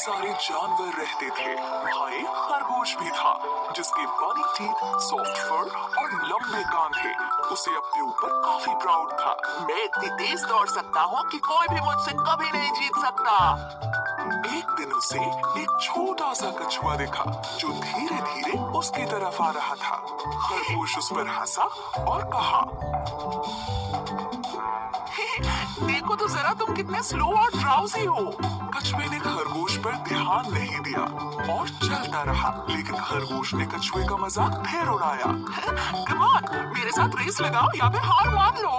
सारे जानवर रहते थे, वहाँ एक खरगोश भी था जिसके बड़ी टीथ, सॉफ्ट फर और लंबे कान थे। उसे अपने ऊपर काफी प्राउड था। मैं इतनी तेज दौड़ सकता हूँ कि कोई भी मुझसे कभी नहीं जीत सकता। एक दिन उसे एक छोटा सा कछुआ दिखा जो धीरे धीरे उसकी तरफ आ रहा था। खरगोश उस पर हंसा और कहा, देखो तो जरा तुम कितने स्लो और ड्राउजी हो। कछुए ने खरगोश पर ध्यान नहीं दिया और चलता रहा, लेकिन खरगोश ने कछुए का मजाक फिर उड़ाया। कम ऑन, मेरे साथ रेस लगाओ या फिर हार मान लो।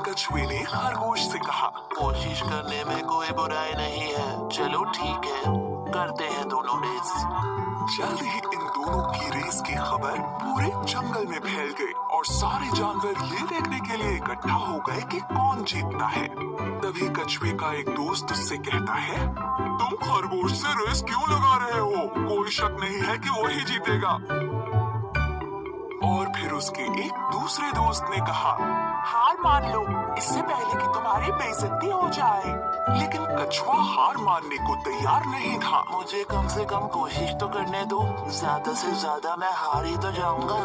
कछुए ने खरगोश से कहा, कोशिश करने में कोई बुराई नहीं है। चलो ठीक है, करते हैं दोनों रेस। जल्द ही इन दोनों की रेस की खबर पूरे जंगल में फैल गई और सारे जानवर ये देखने के लिए इकट्ठा हो गए कि कौन जीतता है। तभी कछुए का एक दोस्त उससे कहता है, तुम खरगोश से रेस क्यों लगा रहे हो? कोई शक नहीं है कि वही जीतेगा। और फिर उसके एक दूसरे दोस्त ने कहा, हार मान लो इससे पहले कि तुम्हारी बेइज्जती हो जाए। लेकिन कछुआ हार मानने को तैयार नहीं था। मुझे कम से कम कोशिश तो करने दो, ज्यादा से ज्यादा मैं हार ही तो जाऊंगा।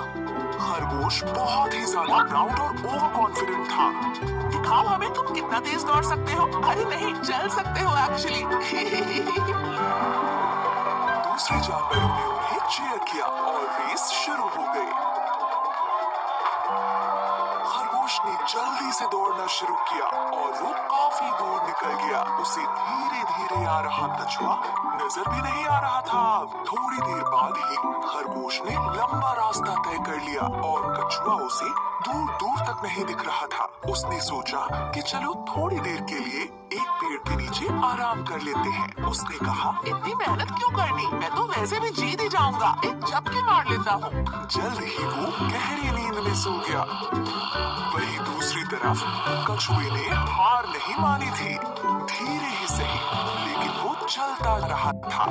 खरगोश बहुत ही ज्यादा प्राउड और ओवर कॉन्फिडेंट था। दिखाओ हमें तुम कितना तेज दौड़ सकते हो। अरे नहीं, चल सकते हो एक्चुअली। दूसरे जानवरों ने उन्हें चीयर किया और रेस शुरू हो गई। खरगोश ने जल्दी से दौड़ना शुरू किया और वो काफी दूर निकल गया। उसे धीरे धीरे आ रहा कछुआ नजर भी नहीं आ रहा था। थोड़ी देर बाद ही खरगोश ने लंबा रास्ता तय कर लिया और कछुआ उसे दूर दूर तक नहीं दिख रहा था। उसने सोचा कि चलो थोड़ी देर के लिए एक पेड़ के नीचे आराम कर लेते हैं। उसने कहा, इतनी मेहनत क्यों करनी, मैं तो वैसे भी जीत ही जाऊंगा। एक झपकी मार लेता हूँ। जल्द ही वो गहरी नींद में सो गया। वहीं दूसरी तरफ कछुए ने हार नहीं मानी थी। धीरे ही सही, लेकिन वो चलता रहा था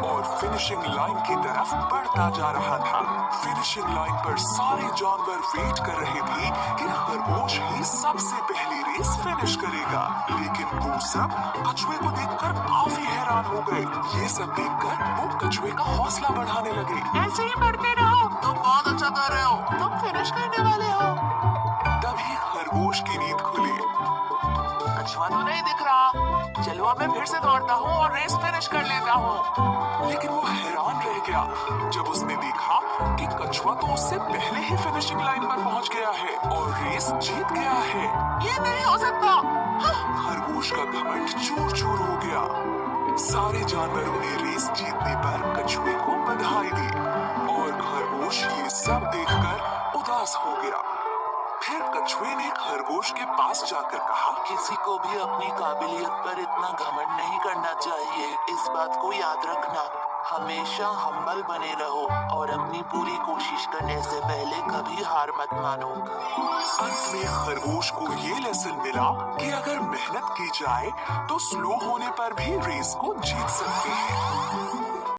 और फिनिशिंग लाइन की तरफ बढ़ता जा रहा था। फिनिशिंग लाइन पर सारे जानवर वेट कर रहे थे कि खरगोश ही सबसे पहली रेस फिनिश करेगा। लेकिन वो सब कछुए को देखकर काफी हैरान हो गए। ये सब देखकर वो कछुए का हौसला बढ़ाने लगे। ऐसे ही बढ़ते रहो, तुम बहुत अच्छा कर रहे हो, तुम फिनिश करने वाले हो। तभी खरगोश की नींद खुली। कछुआ तो नहीं दिख रहा। चलो अब मैं फिर से दौड़ता हूँ और रेस फिनिश कर लेता हूँ। लेकिन वो हैरान रह गया जब उसने देखा कि कछुआ तो उससे पहले ही फिनिशिंग लाइन पर पहुंच गया है और रेस जीत गया है। ये नहीं हो सकता। खरगोश का घमंड चूर चूर हो गया। सारे जानवरों ने रेस जीतने पर कछुए को बधाई दी और खरगोश ये सब देखकर उदास हो गया। फिर कछुए ने खरगोश के पास जाकर कहा, किसी को भी अपनी काबिलियत पर इतना घमंड नहीं करना चाहिए। इस बात को याद रखना, हमेशा हम्बल बने रहो और अपनी पूरी कोशिश करने से पहले कभी हार मत मानो। अंत में खरगोश को ये लेसन मिला कि अगर मेहनत की जाए तो स्लो होने पर भी रेस को जीत सकते हैं।